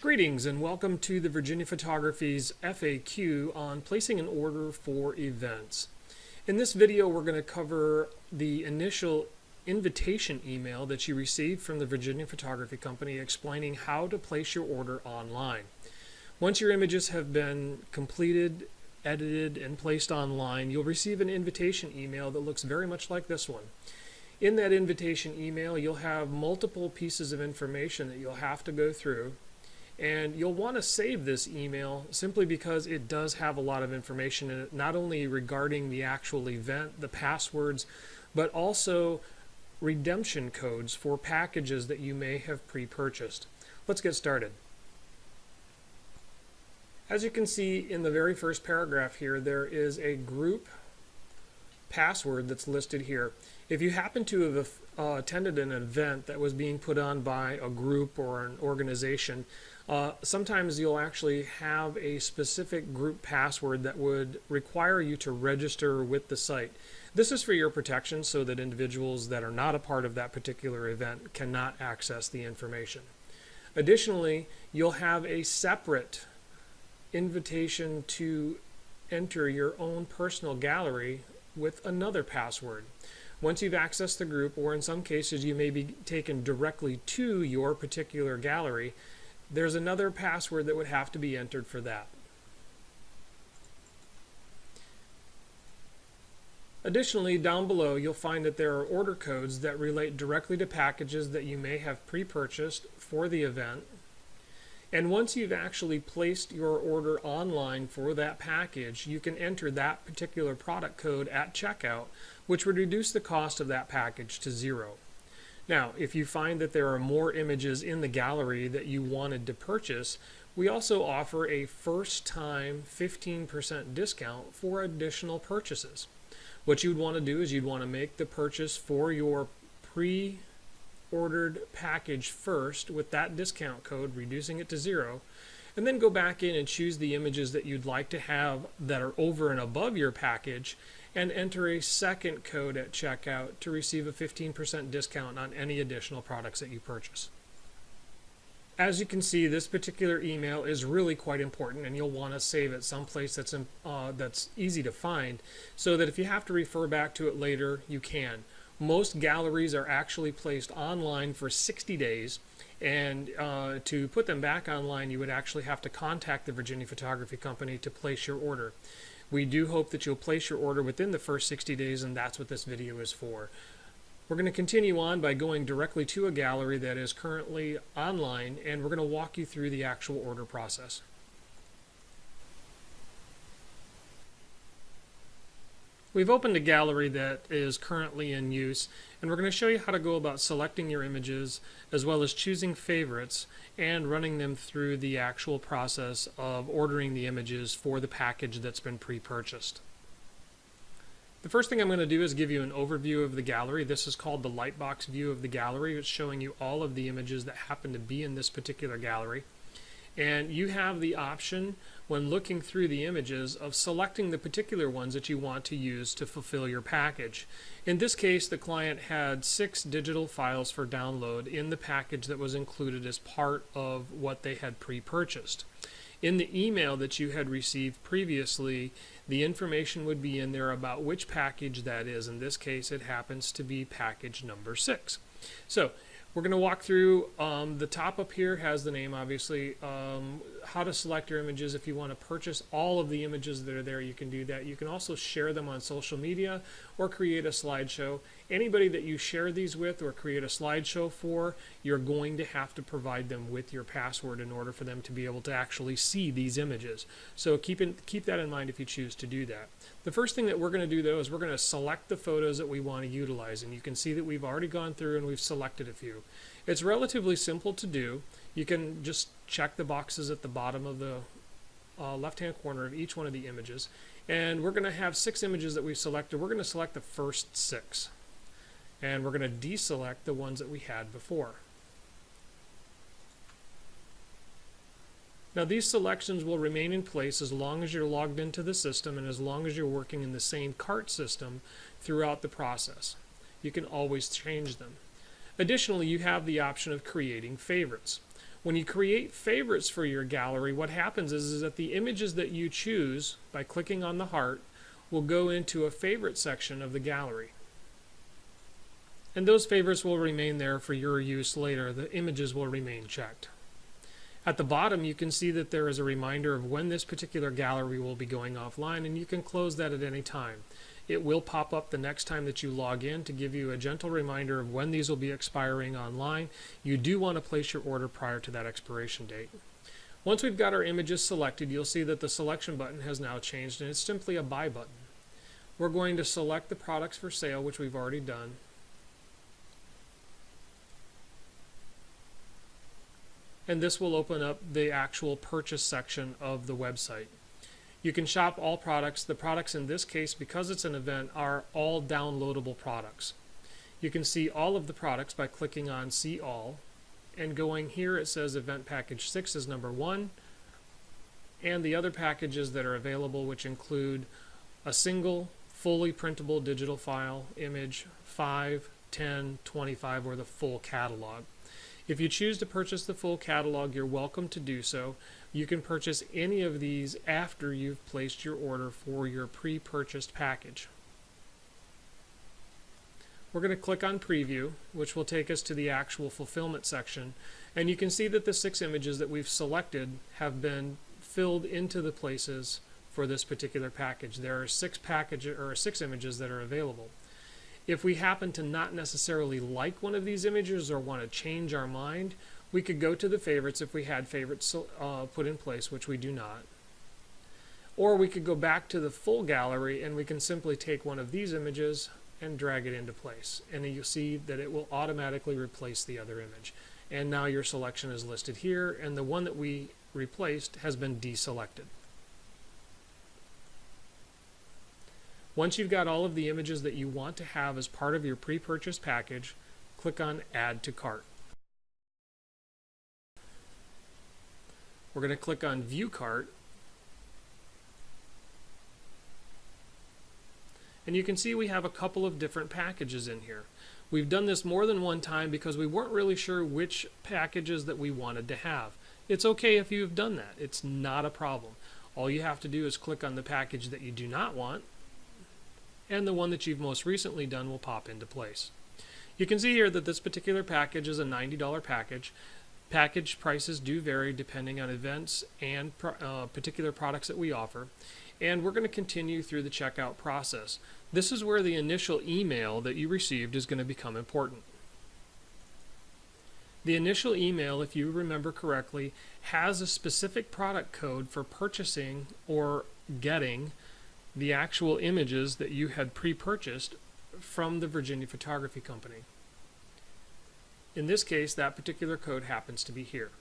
Greetings and welcome to the Virginia Photography's FAQ on placing an order for events. In this video we're going to cover the initial invitation email that you received from the Virginia Photography Company explaining how to place your order online. Once your images have been completed, edited, and placed online, you'll receive an invitation email that looks very much like this one. In that invitation email you'll have multiple pieces of information that you'll have to go through. And you'll want to save this email simply because it does have a lot of information in it, not only regarding the actual event, the passwords, but also redemption codes for packages that you may have pre-purchased. Let's get started. As you can see in the very first paragraph here, there is a group password that's listed here. If you happen to have attended an event that was being put on by a group or an organization, sometimes you'll actually have a specific group password that would require you to register with the site. This is for your protection so that individuals that are not a part of that particular event cannot access the information. Additionally, you'll have a separate invitation to enter your own personal gallery with another password. Once you've accessed the group, or in some cases you may be taken directly to your particular gallery, there's another password that would have to be entered for that. Additionally, down below you'll find that there are order codes that relate directly to packages that you may have pre-purchased for the event. And once you've actually placed your order online for that package, you can enter that particular product code at checkout, which would reduce the cost of that package to zero. Now, if you find that there are more images in the gallery that you wanted to purchase, we also offer a first-time 15% discount for additional purchases. What you'd want to do is you'd want to make the purchase for your pre-ordered package first with that discount code, reducing it to zero, and then go back in and choose the images that you'd like to have that are over and above your package, and enter a second code at checkout to receive a 15% discount on any additional products that you purchase. As you can see, this particular email is really quite important, and you'll want to save it someplace that's easy to find, so that if you have to refer back to it later, you can. Most galleries are actually placed online for 60 days, and to put them back online, you would actually have to contact the Virginia Photography Company to place your order. We do hope that you'll place your order within the first 60 days, and that's what this video is for. We're going to continue on by going directly to a gallery that is currently online, and we're going to walk you through the actual order process. We've opened a gallery that is currently in use, and we're going to show you how to go about selecting your images as well as choosing favorites and running them through the actual process of ordering the images for the package that's been pre-purchased. The first thing I'm going to do is give you an overview of the gallery. This is called the Lightbox view of the gallery. It's showing you all of the images that happen to be in this particular gallery. And you have the option when looking through the images of selecting the particular ones that you want to use to fulfill your package. In this case, the client had 6 digital files for download in the package that was included as part of what they had pre-purchased. In the email that you had received previously, the information would be in there about which package that is. In this case, it happens to be package number 6. So we're going to walk through, the top up here has the name, obviously, how to select your images. If you want to purchase all of the images that are there, you can do that. You can also share them on social media or create a slideshow. Anybody that you share these with or create a slideshow for, you're going to have to provide them with your password in order for them to be able to actually see these images. So keep that in mind if you choose to do that. The first thing that we're going to do though is we're going to select the photos that we want to utilize, and you can see that we've already gone through and we've selected a few. It's relatively simple to do. You can just check the boxes at the bottom of the left-hand corner of each one of the images, and we're going to have 6 images that we've selected. We're going to select the first 6, and we're going to deselect the ones that we had before. Now these selections will remain in place as long as you're logged into the system and as long as you're working in the same cart system throughout the process. You can always change them. Additionally, you have the option of creating favorites. When you create favorites for your gallery, what happens is that the images that you choose by clicking on the heart will go into a favorite section of the gallery. And those favorites will remain there for your use later. The images will remain checked. At the bottom, you can see that there is a reminder of when this particular gallery will be going offline, and you can close that at any time. It will pop up the next time that you log in to give you a gentle reminder of when these will be expiring online. You do want to place your order prior to that expiration date. Once we've got our images selected, you'll see that the selection button has now changed, and it's simply a buy button. We're going to select the products for sale, which we've already done. And this will open up the actual purchase section of the website. You can shop all products. The products in this case, because it's an event, are all downloadable products. You can see all of the products by clicking on See All, and going here it says Event Package 6 is number 1, and the other packages that are available, which include a single fully printable digital file, image, 5, 10, 25, or the full catalog. If you choose to purchase the full catalog, you're welcome to do so. You can purchase any of these after you've placed your order for your pre-purchased package. We're going to click on Preview, which will take us to the actual fulfillment section, and you can see that the 6 images that we've selected have been filled into the places for this particular package. There are 6 images that are available. If we happen to not necessarily like one of these images or want to change our mind, we could go to the favorites if we had favorites put in place, which we do not. Or we could go back to the full gallery and we can simply take one of these images and drag it into place. And you'll see that it will automatically replace the other image. And now your selection is listed here, and the one that we replaced has been deselected. Once you've got all of the images that you want to have as part of your pre-purchase package, click on Add to Cart. We're going to click on View Cart, and you can see we have a couple of different packages in here. We've done this more than one time because we weren't really sure which packages that we wanted to have. It's okay if you've done that. It's not a problem. All you have to do is click on the package that you do not want, and the one that you've most recently done will pop into place. You can see here that this particular package is a $90 package. Package prices do vary depending on events and particular products that we offer. And we're going to continue through the checkout process. This is where the initial email that you received is going to become important. The initial email, if you remember correctly, has a specific product code for purchasing or getting the actual images that you had pre-purchased from the Virginia Photography Company. In this case, that particular code happens to be here.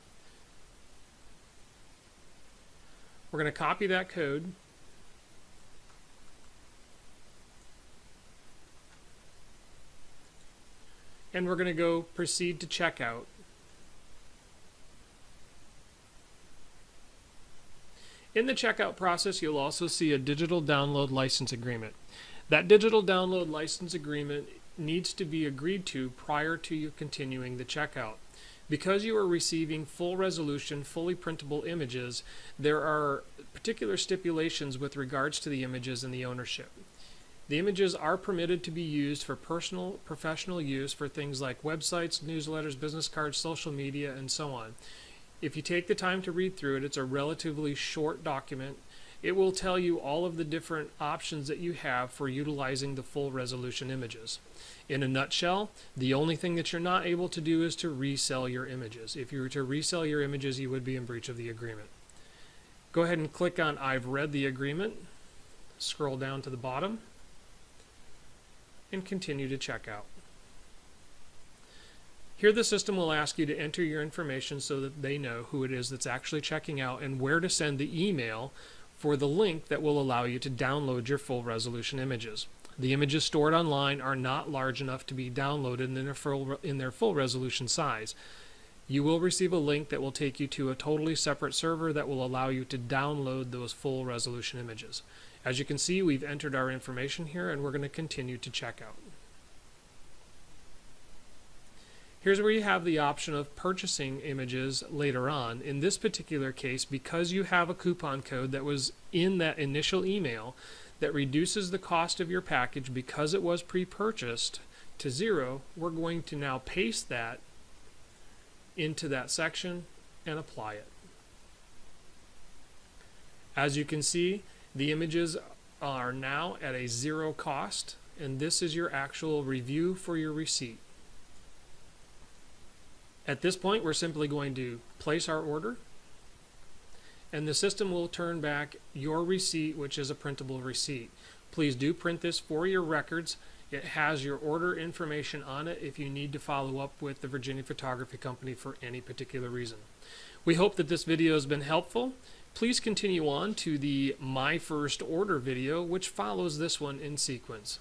We're going to copy that code, and we're going to go proceed to checkout. In the checkout process, you'll also see a digital download license agreement. That digital download license agreement needs to be agreed to prior to you continuing the checkout. Because you are receiving full resolution, fully printable images, there are particular stipulations with regards to the images and the ownership. The images are permitted to be used for personal, professional use for things like websites, newsletters, business cards, social media, and so on. If you take the time to read through it, it's a relatively short document. It will tell you all of the different options that you have for utilizing the full resolution images. In a nutshell, the only thing that you're not able to do is to resell your images. If you were to resell your images, you would be in breach of the agreement. Go ahead and click on I've read the agreement, scroll down to the bottom, and continue to check out. Here the system will ask you to enter your information so that they know who it is that's actually checking out and where to send the email for the link that will allow you to download your full resolution images. The images stored online are not large enough to be downloaded in their full resolution size. You will receive a link that will take you to a totally separate server that will allow you to download those full resolution images. As you can see, we've entered our information here, and we're going to continue to check out. Here's where you have the option of purchasing images later on. In this particular case, because you have a coupon code that was in that initial email that reduces the cost of your package because it was pre-purchased to 0, we're going to now paste that into that section and apply it. As you can see, the images are now at a 0 cost, and this is your actual review for your receipt. At this point, we're simply going to place our order, and the system will turn back your receipt, which is a printable receipt. Please do print this for your records. It has your order information on it if you need to follow up with the Virginia Photography Company for any particular reason. We hope that this video has been helpful. Please continue on to the My First Order video, which follows this one in sequence.